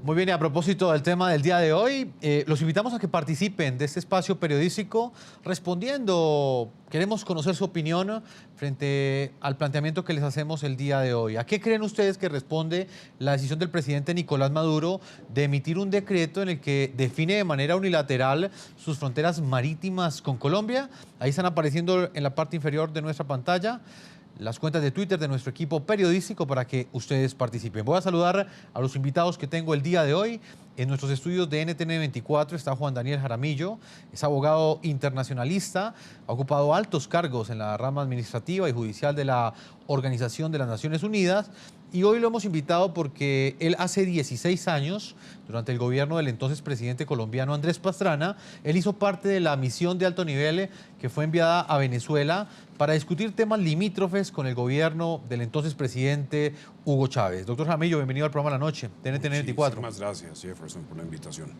Muy bien, y a propósito del tema del día de hoy, los invitamos a que participen de este espacio periodístico respondiendo. Queremos conocer su opinión frente al planteamiento que les hacemos el día de hoy. ¿A qué creen ustedes que responde la decisión del presidente Nicolás Maduro de emitir un decreto en el que define de manera unilateral sus fronteras marítimas con Colombia? Ahí están apareciendo en la parte inferior de nuestra pantalla las cuentas de Twitter de nuestro equipo periodístico para que ustedes participen. Voy a saludar a los invitados que tengo el día de hoy. En nuestros estudios de NTN 24 está Juan Daniel Jaramillo, es abogado internacionalista, ha ocupado altos cargos en la rama administrativa y judicial de la Organización de las Naciones Unidas, y hoy lo hemos invitado porque él hace 16 años, durante el gobierno del entonces presidente colombiano Andrés Pastrana, él hizo parte de la misión de alto nivel que fue enviada a Venezuela para discutir temas limítrofes con el gobierno del entonces presidente Hugo Chávez. Doctor Jaramillo, bienvenido al programa La Noche de NTN 24. Muchísimas gracias, Jefferson, por la invitación.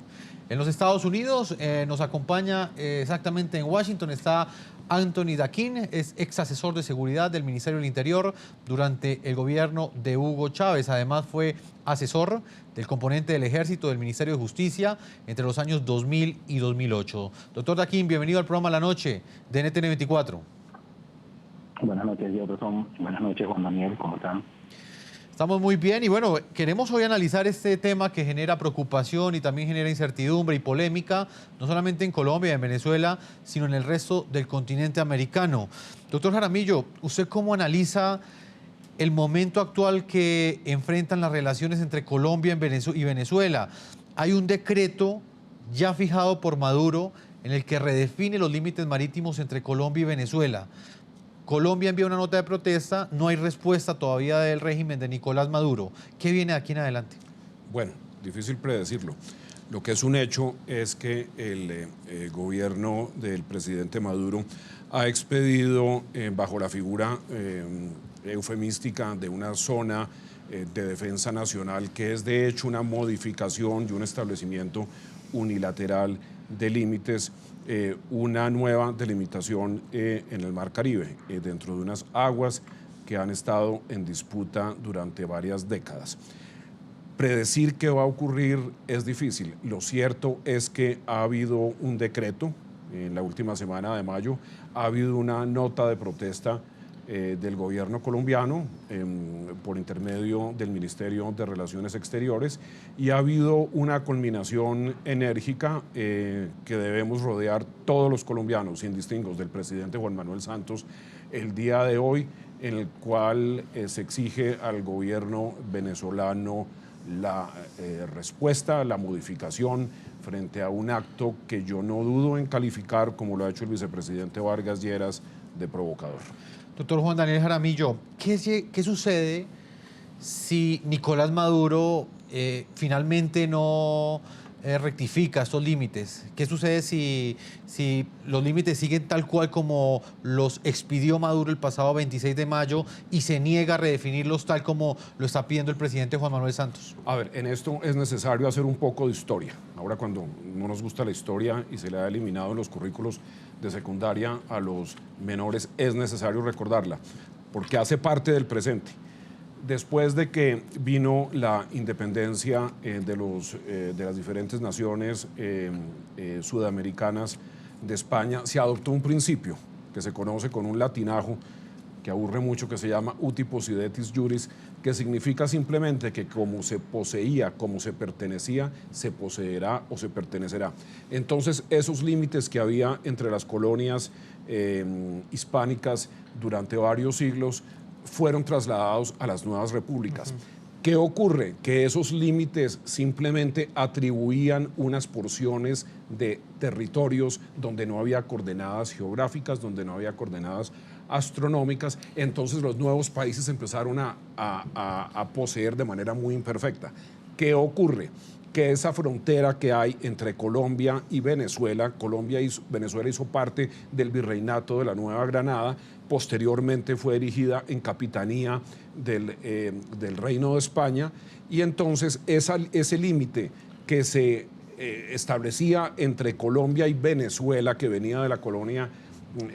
En los Estados Unidos nos acompaña exactamente en Washington está Anthony Daquín, es ex asesor de seguridad del Ministerio del Interior durante el gobierno de Hugo Chávez. Además fue asesor del componente del Ejército del Ministerio de Justicia entre los años 2000 y 2008. Doctor Daquín, bienvenido al programa La Noche de NTN 24. Buenas noches, Jefferson. Buenas noches, Juan Daniel. ¿Cómo están? Estamos muy bien y bueno, queremos hoy analizar este tema que genera preocupación y también genera incertidumbre y polémica, no solamente en Colombia y en Venezuela, sino en el resto del continente americano. Doctor Jaramillo, ¿usted cómo analiza el momento actual que enfrentan las relaciones entre Colombia y Venezuela? Hay un decreto ya fijado por Maduro en el que redefine los límites marítimos entre Colombia y Venezuela. Colombia envía una nota de protesta, no hay respuesta todavía del régimen de Nicolás Maduro. ¿Qué viene de aquí en adelante? Bueno, difícil predecirlo. Lo que es un hecho es que el gobierno del presidente Maduro ha expedido bajo la figura eufemística de una zona de defensa nacional que es de hecho una modificación y un establecimiento unilateral de límites, una nueva delimitación en el Mar Caribe, dentro de unas aguas que han estado en disputa durante varias décadas. Predecir qué va a ocurrir es difícil. Lo cierto es que ha habido un decreto, en la última semana de mayo, ha habido una nota de protesta del gobierno colombiano por intermedio del Ministerio de Relaciones Exteriores, y ha habido una culminación enérgica que debemos rodear todos los colombianos, sin distingos, del presidente Juan Manuel Santos el día de hoy, en el cual se exige al gobierno venezolano la respuesta, la modificación frente a un acto que yo no dudo en calificar, como lo ha hecho el vicepresidente Vargas Lleras, de provocador. Doctor Juan Daniel Jaramillo, ¿qué sucede si Nicolás Maduro finalmente no rectifica estos límites? ¿Qué sucede si los límites siguen tal cual como los expidió Maduro el pasado 26 de mayo y se niega a redefinirlos tal como lo está pidiendo el presidente Juan Manuel Santos? A ver, en esto es necesario hacer un poco de historia. Ahora, cuando no nos gusta la historia y se le ha eliminado en los currículos de secundaria a los menores, es necesario recordarla, porque hace parte del presente. Después de que vino la independencia de las diferentes naciones sudamericanas de España, se adoptó un principio que se conoce con un latinajo que aburre mucho, que se llama uti possidetis juris, que significa simplemente que como se poseía, como se pertenecía, se poseerá o se pertenecerá. Entonces, esos límites que había entre las colonias hispánicas durante varios siglos fueron trasladados a las nuevas repúblicas. ¿Qué ocurre? Que esos límites simplemente atribuían unas porciones de territorios donde no había coordenadas geográficas, donde no había coordenadas astronómicas. Entonces los nuevos países empezaron a poseer de manera muy imperfecta. ¿Qué ocurre? Que esa frontera que hay entre Colombia y Venezuela, Venezuela hizo parte del virreinato de la Nueva Granada, posteriormente fue erigida en capitanía del Reino de España, y entonces ese límite que se establecía entre Colombia y Venezuela, que venía de la colonia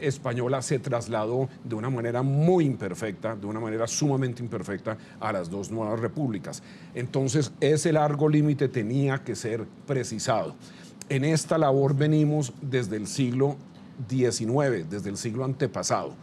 española se trasladó de una manera muy imperfecta, de una manera sumamente imperfecta a las dos nuevas repúblicas. Entonces, ese largo límite tenía que ser precisado. En esta labor venimos desde el siglo XIX, desde el siglo antepasado.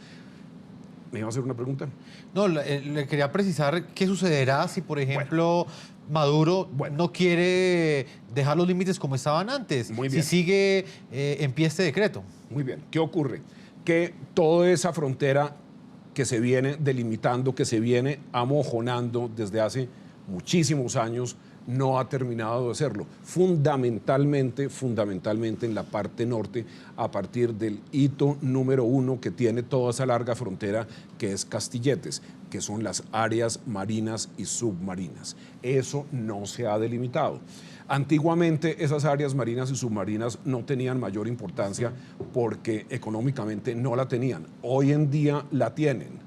¿Me iba a hacer una pregunta? No, le quería precisar qué sucederá si, por ejemplo, Maduro no quiere dejar los límites como estaban antes, Muy si bien. sigue en pie este decreto. Muy bien. ¿Qué ocurre? Que toda esa frontera que se viene delimitando, que se viene amojonando desde hace muchísimos años, no ha terminado de hacerlo. Fundamentalmente en la parte norte, a partir del hito número 1 que tiene toda esa larga frontera, que es Castilletes, que son las áreas marinas y submarinas. Eso no se ha delimitado. Antiguamente esas áreas marinas y submarinas no tenían mayor importancia porque económicamente no la tenían. Hoy en día la tienen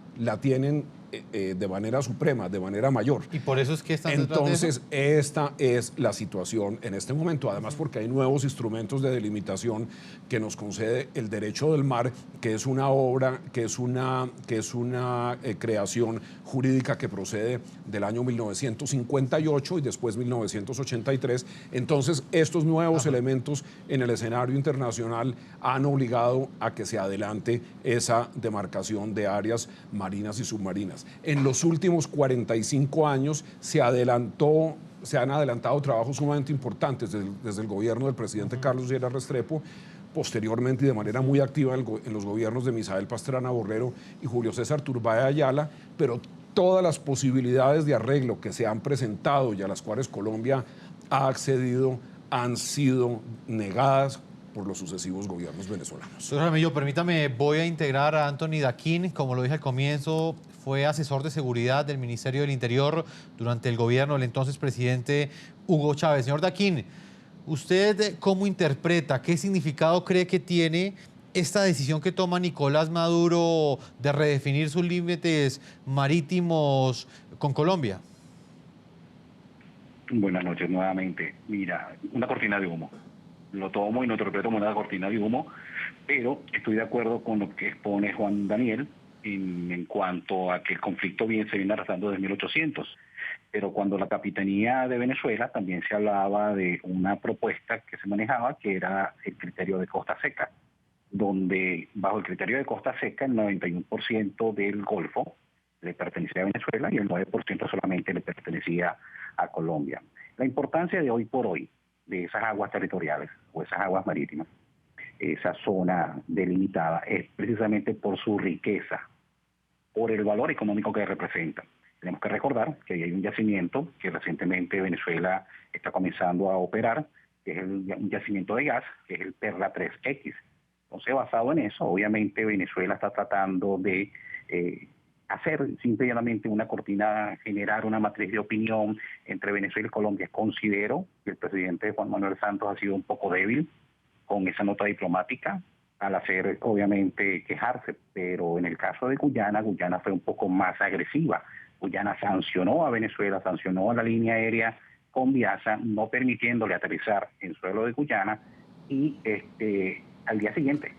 de manera suprema, de manera mayor. Y por eso es que están detrás de Entonces, esta es la situación en este momento. Además, porque hay nuevos instrumentos de delimitación que nos concede el derecho del mar, que es una obra, que es una creación jurídica que procede del año 1958 y después 1983. Entonces, estos nuevos elementos en el escenario internacional han obligado a que se adelante esa demarcación de áreas marinas y submarinas. En los últimos 45 años se han adelantado trabajos sumamente importantes desde el gobierno del presidente Carlos Lleras Restrepo, posteriormente y de manera muy activa en los gobiernos de Misael Pastrana Borrero y Julio César Turbay Ayala, pero todas las posibilidades de arreglo que se han presentado y a las cuales Colombia ha accedido han sido negadas por los sucesivos gobiernos venezolanos. Señor Jaramillo, permítame, voy a integrar a Anthony Daquín, como lo dije al comienzo, fue asesor de seguridad del Ministerio del Interior durante el gobierno del entonces presidente Hugo Chávez. Señor Daquín, ¿usted cómo interpreta, qué significado cree que tiene esta decisión que toma Nicolás Maduro de redefinir sus límites marítimos con Colombia? Buenas noches nuevamente. Mira, una cortina de humo. Lo tomo y lo interpreto como una cortina de humo, pero estoy de acuerdo con lo que expone Juan Daniel en cuanto a que el conflicto se viene arrastrando desde 1800. Pero cuando la Capitanía de Venezuela también se hablaba de una propuesta que se manejaba, que era el criterio de costa seca, donde bajo el criterio de costa seca el 91% del Golfo le pertenecía a Venezuela y el 9% solamente le pertenecía a Colombia. La importancia de hoy por hoy de esas aguas territoriales o esas aguas marítimas, esa zona delimitada, es precisamente por su riqueza, por el valor económico que representa. Tenemos que recordar que hay un yacimiento que recientemente Venezuela está comenzando a operar, que es un yacimiento de gas, que es el Perla 3X. Entonces, basado en eso, obviamente Venezuela está tratando de hacer simplemente una cortina, generar una matriz de opinión entre Venezuela y Colombia. Considero que el presidente Juan Manuel Santos ha sido un poco débil con esa nota diplomática, al hacer, obviamente, quejarse, pero en el caso de Guyana, Guyana fue un poco más agresiva. Guyana sancionó a Venezuela, sancionó a la línea aérea con Viasa, no permitiéndole aterrizar en suelo de Guyana, y al día siguiente,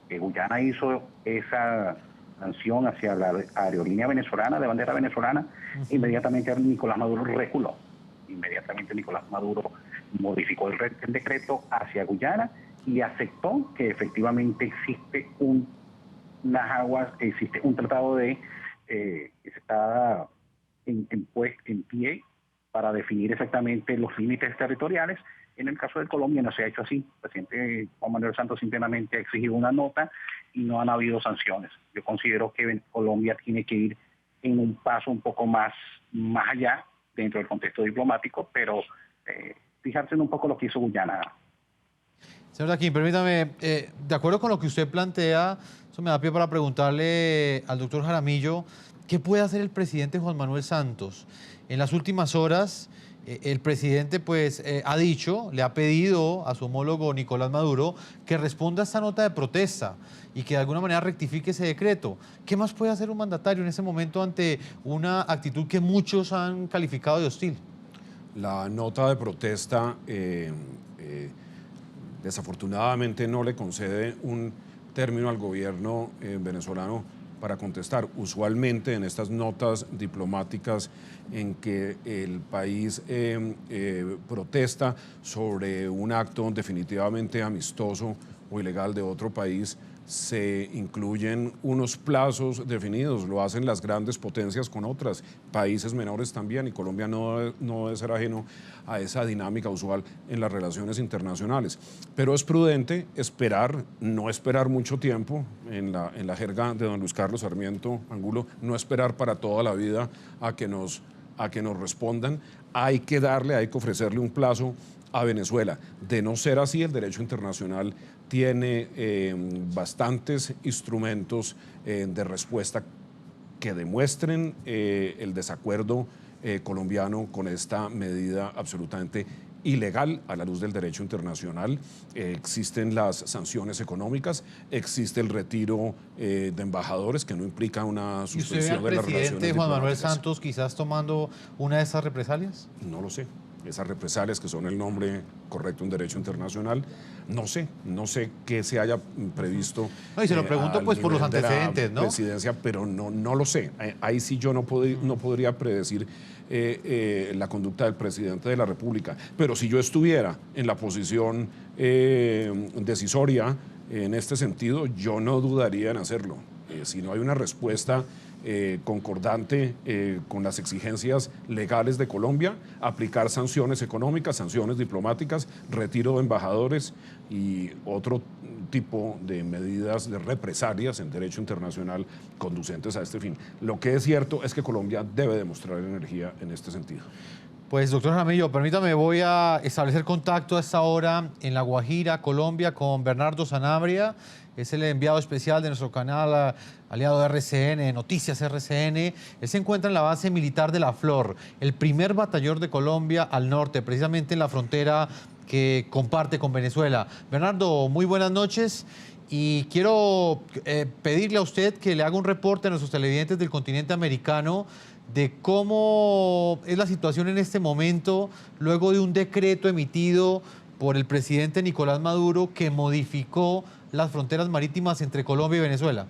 que Guyana hizo esa sanción hacia la aerolínea venezolana, de bandera venezolana, inmediatamente Nicolás Maduro reculó. Inmediatamente Nicolás Maduro modificó el decreto hacia Guyana y aceptó que efectivamente existe unas aguas, existe un tratado que está en pie para definir exactamente los límites territoriales. En el caso de Colombia no se ha hecho así. El presidente Juan Manuel Santos simplemente ha exigido una nota y no han habido sanciones. Yo considero que Colombia tiene que ir en un paso un poco más allá dentro del contexto diplomático, pero fijarse en un poco lo que hizo Guyana. Señor Daquín, permítame, de acuerdo con lo que usted plantea, eso me da pie para preguntarle al doctor Jaramillo, ¿qué puede hacer el presidente Juan Manuel Santos? En las últimas horas, el presidente ha dicho, le ha pedido a su homólogo Nicolás Maduro que responda a esta nota de protesta y que de alguna manera rectifique ese decreto. ¿Qué más puede hacer un mandatario en ese momento ante una actitud que muchos han calificado de hostil? La nota de protesta desafortunadamente no le concede un término al gobierno venezolano para contestar. Usualmente en estas notas diplomáticas en que el país protesta sobre un acto definitivamente amistoso o ilegal de otro país, se incluyen unos plazos definidos, lo hacen las grandes potencias con otras, países menores también, y Colombia no debe ser ajeno a esa dinámica usual en las relaciones internacionales. Pero es prudente esperar, no esperar mucho tiempo, en la jerga de don Luis Carlos Sarmiento Angulo, no esperar para toda la vida a que nos respondan. Hay que ofrecerle un plazo a Venezuela. De no ser así, el derecho internacional tiene bastantes instrumentos de respuesta que demuestren el desacuerdo colombiano con esta medida absolutamente ilegal a la luz del derecho internacional. Existen las sanciones económicas, existe el retiro de embajadores, que no implica una suspensión de las relaciones diplomáticas. ¿Y usted ve al presidente Juan Manuel Santos quizás tomando una de esas represalias? No lo sé. Esas represalias, que son el nombre correcto en derecho internacional, no sé qué se haya previsto. No, y se lo pregunto pues por los antecedentes, ¿no? Presidencia, pero no lo sé. Ahí sí yo no podría predecir la conducta del presidente de la República. Pero si yo estuviera en la posición decisoria en este sentido, yo no dudaría en hacerlo. Si no hay una respuesta concordante con las exigencias legales de Colombia, aplicar sanciones económicas, sanciones diplomáticas, retiro de embajadores y otro tipo de medidas de represalias en derecho internacional conducentes a este fin. Lo que es cierto es que Colombia debe demostrar energía en este sentido. Pues, doctor Jaramillo, permítame, voy a establecer contacto a esta hora en La Guajira, Colombia, con Bernardo Sanabria. Es el enviado especial de nuestro canal aliado de RCN, Noticias RCN. Él se encuentra en la base militar de La Flor, el primer batallón de Colombia al norte, precisamente en la frontera que comparte con Venezuela. Bernardo, muy buenas noches. Y quiero pedirle a usted que le haga un reporte a nuestros televidentes del continente americano de cómo es la situación en este momento, luego de un decreto emitido por el presidente Nicolás Maduro que modificó las fronteras marítimas entre Colombia y Venezuela.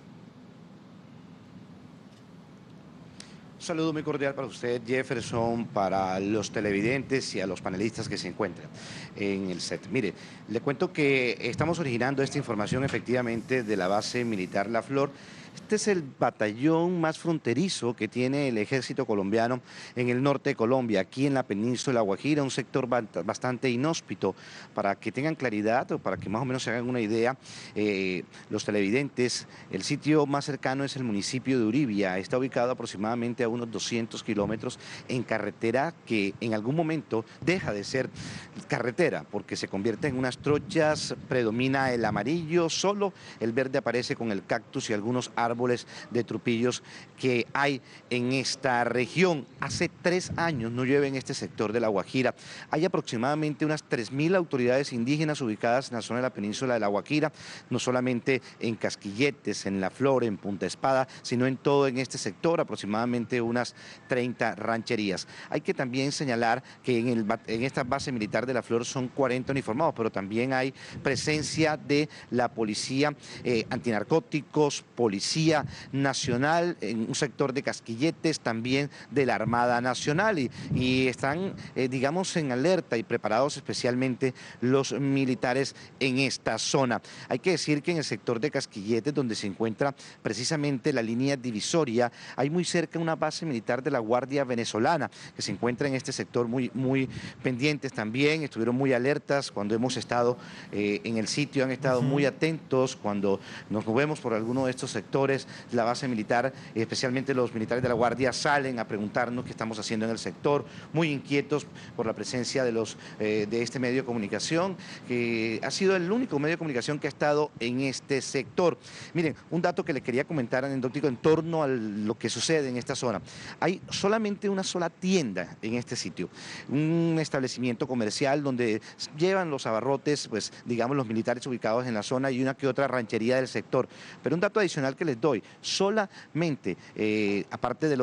Un saludo muy cordial para usted, Jefferson, para los televidentes y a los panelistas que se encuentran en el set. Mire, le cuento que estamos originando esta información efectivamente de la base militar La Flor. Este es el batallón más fronterizo que tiene el ejército colombiano en el norte de Colombia, aquí en la península de La Guajira, un sector bastante inhóspito. Para que tengan claridad o para que más o menos se hagan una idea, los televidentes, el sitio más cercano es el municipio de Uribia. Está ubicado aproximadamente a unos 200 kilómetros en carretera que en algún momento deja de ser carretera porque se convierte en unas trochas, predomina el amarillo, solo el verde aparece con el cactus y algunos árboles de trupillos que hay en esta región. Hace 3 años no llueve en este sector de La Guajira. Hay aproximadamente unas 3.000 autoridades indígenas ubicadas en la zona de la península de La Guajira, no solamente en Casquilletes, en La Flor, en Punta Espada, sino en todo en este sector, aproximadamente unas 30 rancherías. Hay que también señalar que en esta base militar de La Flor son 40 uniformados, pero también hay presencia de la policía antinarcóticos, policía nacional, en un sector de Casquilletes, también de la Armada Nacional y están, digamos, en alerta y preparados especialmente los militares en esta zona. Hay que decir que en el sector de Casquilletes, donde se encuentra precisamente la línea divisoria, hay muy cerca una base militar de la Guardia Venezolana que se encuentra en este sector muy pendientes también, estuvieron muy alertas cuando hemos estado en el sitio, han estado muy atentos cuando nos movemos por alguno de estos sectores. La base militar, especialmente los militares de la Guardia, salen a preguntarnos qué estamos haciendo en el sector, muy inquietos por la presencia de este medio de comunicación, que ha sido el único medio de comunicación que ha estado en este sector. Miren, un dato que le quería comentar, anecdótico, en torno a lo que sucede en esta zona. Hay solamente una sola tienda en este sitio, un establecimiento comercial donde llevan los abarrotes, pues digamos, los militares ubicados en la zona y una que otra ranchería del sector. Pero un dato adicional que les les doy, solamente, aparte de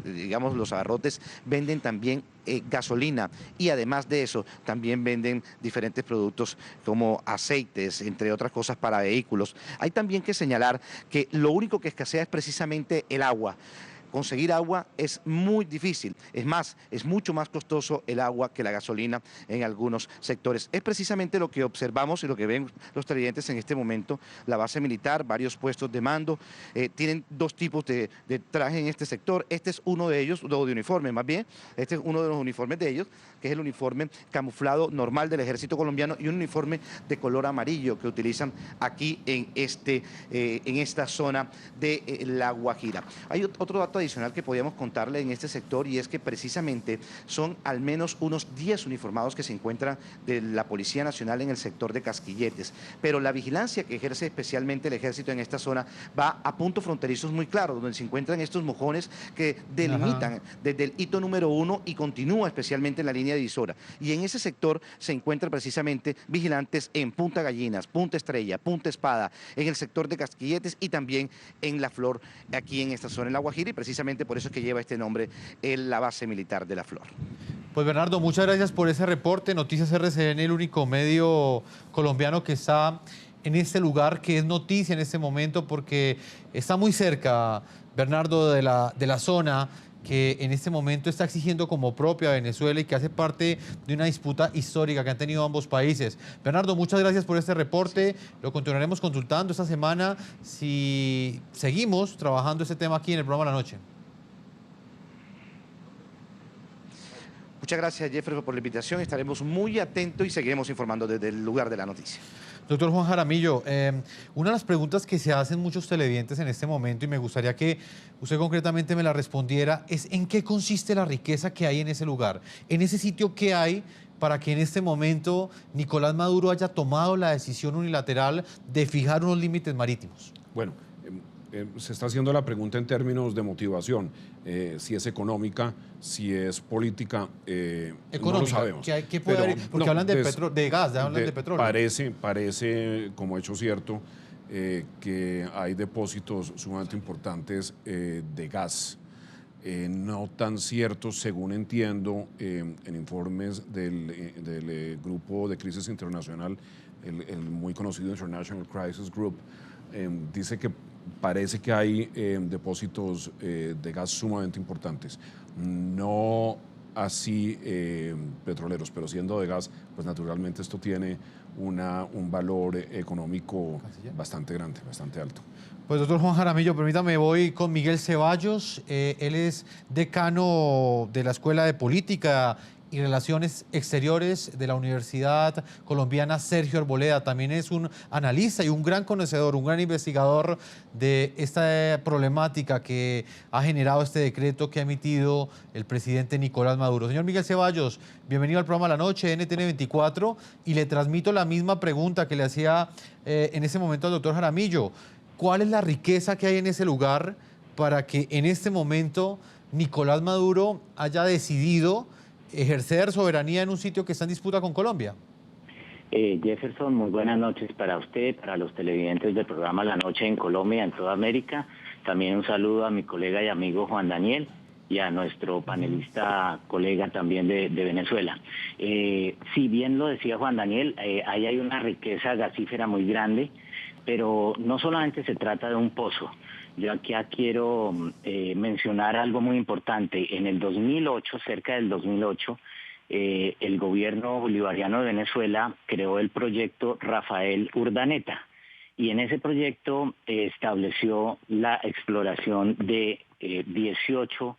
digamos, los abarrotes, venden también gasolina, y además de eso también venden diferentes productos como aceites, entre otras cosas para vehículos. Hay también que señalar que lo único que escasea es precisamente el agua. Conseguir agua es muy difícil, es más, es mucho más costoso el agua que la gasolina en algunos sectores. Es precisamente lo que observamos y lo que ven los televidentes en este momento. La base militar, varios puestos de mando, tienen dos tipos de traje en este sector. Este es uno de ellos, de uniforme más bien, este es uno de los uniformes de ellos, que es el uniforme camuflado normal del ejército colombiano, y un uniforme de color amarillo que utilizan aquí en esta zona de La Guajira. Hay otro dato adicional que podíamos contarle en este sector, y es que precisamente son al menos unos 10 uniformados que se encuentran de la Policía Nacional en el sector de Casquilletes, pero la vigilancia que ejerce especialmente el ejército en esta zona va a puntos fronterizos muy claros, donde se encuentran estos mojones que delimitan desde el hito número 1 y continúa especialmente en la línea divisora, y en ese sector se encuentran precisamente vigilantes en Punta Gallinas, Punta Estrella, Punta Espada, en el sector de Casquilletes y también en La Flor, aquí en esta zona en La Guajira, y precisamente por eso es que lleva este nombre la base militar de La Flor. Pues Bernardo, muchas gracias por ese reporte. Noticias RCN, el único medio colombiano que está en este lugar, que es noticia en este momento porque está muy cerca, Bernardo, de la zona que en este momento está exigiendo como propia a Venezuela y que hace parte de una disputa histórica que han tenido ambos países. Bernardo, muchas gracias por este reporte. Lo continuaremos consultando esta semana si seguimos trabajando este tema aquí en el programa La Noche. Muchas gracias, Jefferson, por la invitación. Estaremos muy atentos y seguiremos informando desde el lugar de la noticia. Doctor Juan Jaramillo, una de las preguntas que se hacen muchos televidentes en este momento, y me gustaría que usted concretamente me la respondiera, es ¿en qué consiste la riqueza que hay en ese lugar? En ese sitio, ¿qué hay para que en este momento Nicolás Maduro haya tomado la decisión unilateral de fijar unos límites marítimos? Bueno, se está haciendo la pregunta en términos de motivación, si es económica, si es política, Económica, no lo sabemos. ¿Qué puede haber? Porque hablan de gas, hablan de petróleo. Parece como hecho cierto que hay depósitos sumamente importantes de gas. No tan ciertos, según entiendo, en informes del Grupo de Crisis Internacional, el muy conocido International Crisis Group, dice que parece que hay depósitos de gas sumamente importantes. No así petroleros, pero siendo de gas, pues naturalmente esto tiene un valor económico bastante grande, bastante alto. Pues doctor Juan Jaramillo, permítame, voy con Miguel Ceballos. Él es decano de la Escuela de Política y Relaciones Exteriores de la Universidad Colombiana Sergio Arboleda. También es un analista y un gran conocedor, un gran investigador de esta problemática que ha generado este decreto que ha emitido el presidente Nicolás Maduro. Señor Miguel Ceballos, bienvenido al programa La Noche, NTN 24, y le transmito la misma pregunta que le hacía en ese momento al doctor Jaramillo. ¿Cuál es la riqueza que hay en ese lugar para que en este momento Nicolás Maduro haya decidido ejercer soberanía en un sitio que está en disputa con Colombia? Jefferson, muy buenas noches para usted, para los televidentes del programa La Noche en Colombia, en toda América. También un saludo a mi colega y amigo Juan Daniel y a nuestro panelista colega también de Venezuela. Si bien lo decía Juan Daniel, ahí hay una riqueza gasífera muy grande, pero no solamente se trata de un pozo. Yo aquí quiero mencionar algo muy importante. En el 2008, cerca del 2008, el gobierno bolivariano de Venezuela creó el proyecto Rafael Urdaneta, y en ese proyecto estableció la exploración de 18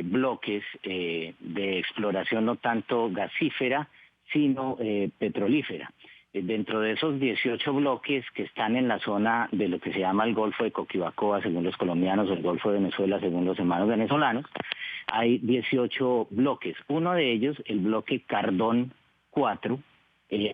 bloques de exploración no tanto gasífera, sino petrolífera. Dentro de esos 18 bloques que están en la zona de lo que se llama el Golfo de Coquibacoa, según los colombianos, o el Golfo de Venezuela, según los hermanos venezolanos, hay 18 bloques. Uno de ellos, el bloque Cardón 4,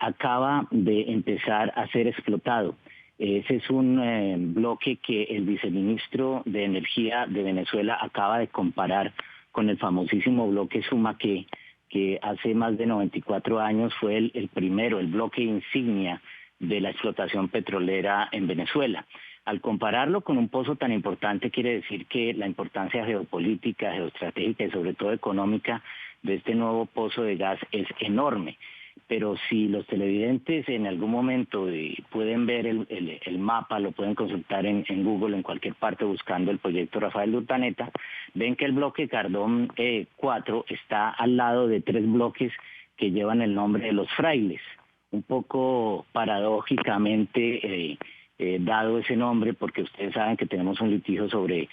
acaba de empezar a ser explotado. Ese es un bloque que el viceministro de Energía de Venezuela acaba de comparar con el famosísimo bloque Sumaqué, que hace más de 94 años fue el primero, el bloque insignia de la explotación petrolera en Venezuela. Al compararlo con un pozo tan importante, quiere decir que la importancia geopolítica, geoestratégica y sobre todo económica de este nuevo pozo de gas es enorme. Pero si los televidentes en algún momento pueden ver el mapa, lo pueden consultar en Google, en cualquier parte, buscando el proyecto Rafael de Urdaneta, ven que el bloque Cardón 4 está al lado de 3 bloques que llevan el nombre de los frailes. Un poco paradójicamente dado ese nombre, porque ustedes saben que tenemos un litigio sobre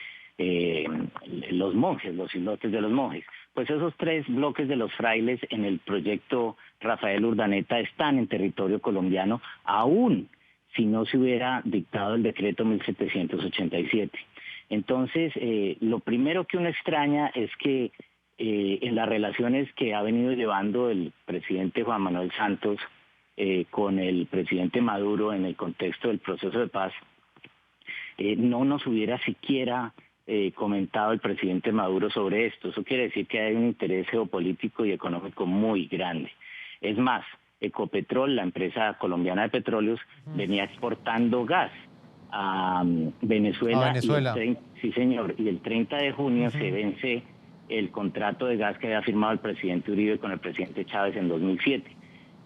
los monjes, los islotes de los monjes. Pues esos 3 bloques de los frailes en el proyecto Rafael Urdaneta están en territorio colombiano, aún si no se hubiera dictado el decreto 1787. Entonces, lo primero que uno extraña es que en las relaciones que ha venido llevando el presidente Juan Manuel Santos con el presidente Maduro en el contexto del proceso de paz, no nos hubiera siquiera comentado el presidente Maduro sobre esto. Eso quiere decir que hay un interés geopolítico y económico muy grande. Es más, Ecopetrol, la empresa colombiana de petróleos, venía exportando gas a Venezuela. Sí, señor, y el 30 de junio se vence el contrato de gas que había firmado el presidente Uribe con el presidente Chávez en 2007.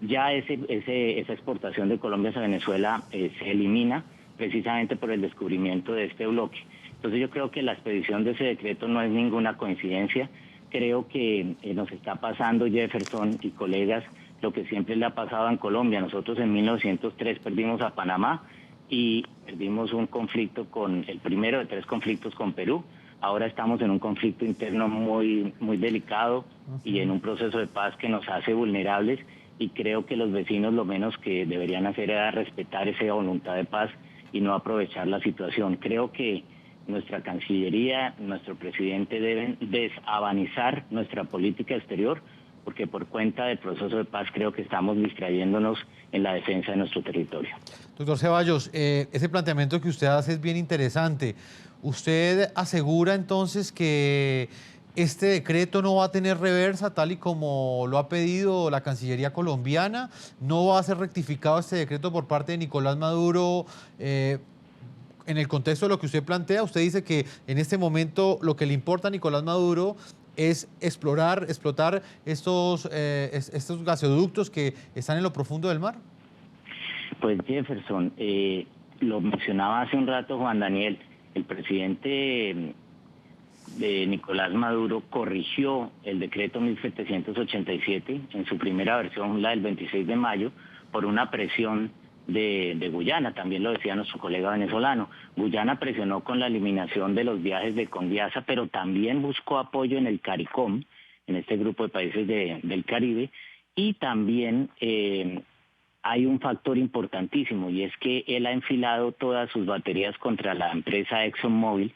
Ya esa exportación de Colombia a Venezuela se elimina precisamente por el descubrimiento de este bloque. Entonces yo creo que la expedición de ese decreto no es ninguna coincidencia. Creo que nos está pasando, Jefferson y colegas, lo que siempre le ha pasado en Colombia. Nosotros en 1903 perdimos a Panamá y perdimos un conflicto el primero de 3 conflictos con Perú. Ahora estamos en un conflicto interno muy delicado y en un proceso de paz que nos hace vulnerables, y creo que los vecinos lo menos que deberían hacer era respetar esa voluntad de paz y no aprovechar la situación. Creo que nuestra Cancillería, nuestro presidente deben desabanizar nuestra política exterior, porque por cuenta del proceso de paz creo que estamos distrayéndonos en la defensa de nuestro territorio. Doctor Ceballos, ese planteamiento que usted hace es bien interesante. ¿Usted asegura entonces que este decreto no va a tener reversa tal y como lo ha pedido la Cancillería colombiana? ¿No va a ser rectificado este decreto por parte de Nicolás Maduro? En el contexto de lo que usted plantea, usted dice que en este momento lo que le importa a Nicolás Maduro es explotar estos gasoductos que están en lo profundo del mar. Pues Jefferson, lo mencionaba hace un rato Juan Daniel, el presidente de Nicolás Maduro corrigió el decreto 1787 en su primera versión, la del 26 de mayo, por una presión de Guyana. También lo decía nuestro colega venezolano. Guyana presionó con la eliminación de los viajes de Conviasa, pero también buscó apoyo en el CARICOM, en este grupo de países del Caribe, y también hay un factor importantísimo, y es que él ha enfilado todas sus baterías contra la empresa ExxonMobil,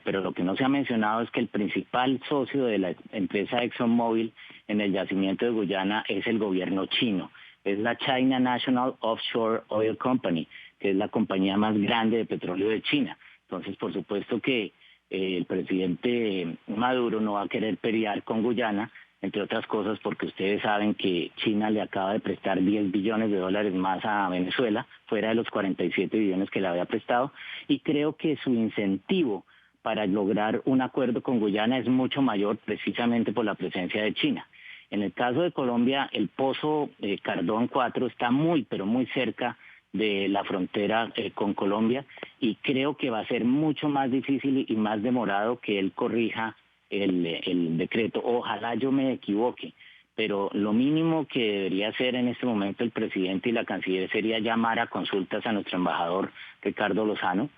pero lo que no se ha mencionado es que el principal socio de la empresa ExxonMobil en el yacimiento de Guyana es el gobierno chino. Es la China National Offshore Oil Company, que es la compañía más grande de petróleo de China. Entonces, por supuesto que el presidente Maduro no va a querer pelear con Guyana, entre otras cosas porque ustedes saben que China le acaba de prestar $10 billones más a Venezuela, fuera de los 47 billones que le había prestado, y creo que su incentivo para lograr un acuerdo con Guyana es mucho mayor precisamente por la presencia de China. En el caso de Colombia, el pozo Cardón 4 está muy, pero muy cerca de la frontera con Colombia, y creo que va a ser mucho más difícil y más demorado que él corrija el decreto. Ojalá yo me equivoque, pero lo mínimo que debería hacer en este momento el presidente y la canciller sería llamar a consultas a nuestro embajador Ricardo Lozano,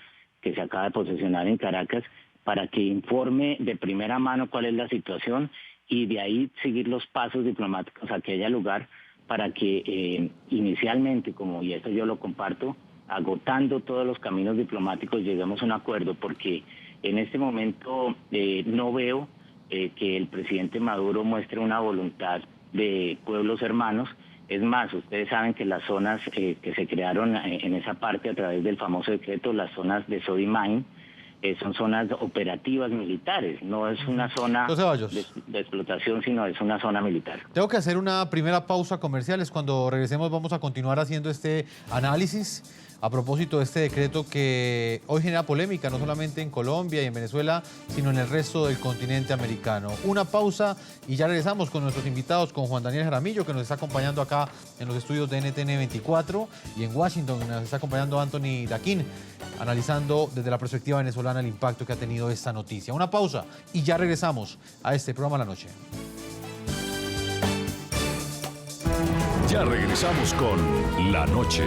que se acaba de posesionar en Caracas, para que informe de primera mano cuál es la situación y de ahí seguir los pasos diplomáticos a que haya lugar para que inicialmente, y esto yo lo comparto, agotando todos los caminos diplomáticos, lleguemos a un acuerdo, porque en este momento no veo que el presidente Maduro muestre una voluntad de pueblos hermanos. Es más, ustedes saben que las zonas que se crearon en esa parte a través del famoso decreto, las zonas de Sodimain, son zonas operativas militares, no es una zona de explotación, sino es una zona militar. Tengo que hacer una primera pausa comercial, cuando regresemos vamos a continuar haciendo este análisis. a propósito de este decreto que hoy genera polémica, no solamente en Colombia y en Venezuela, sino en el resto del continente americano. Una pausa y ya regresamos con nuestros invitados, con Juan Daniel Jaramillo, que nos está acompañando acá en los estudios de NTN 24, y en Washington nos está acompañando Anthony Daquín, analizando desde la perspectiva venezolana el impacto que ha tenido esta noticia. Una pausa y ya regresamos a este programa La Noche. Ya regresamos con La Noche.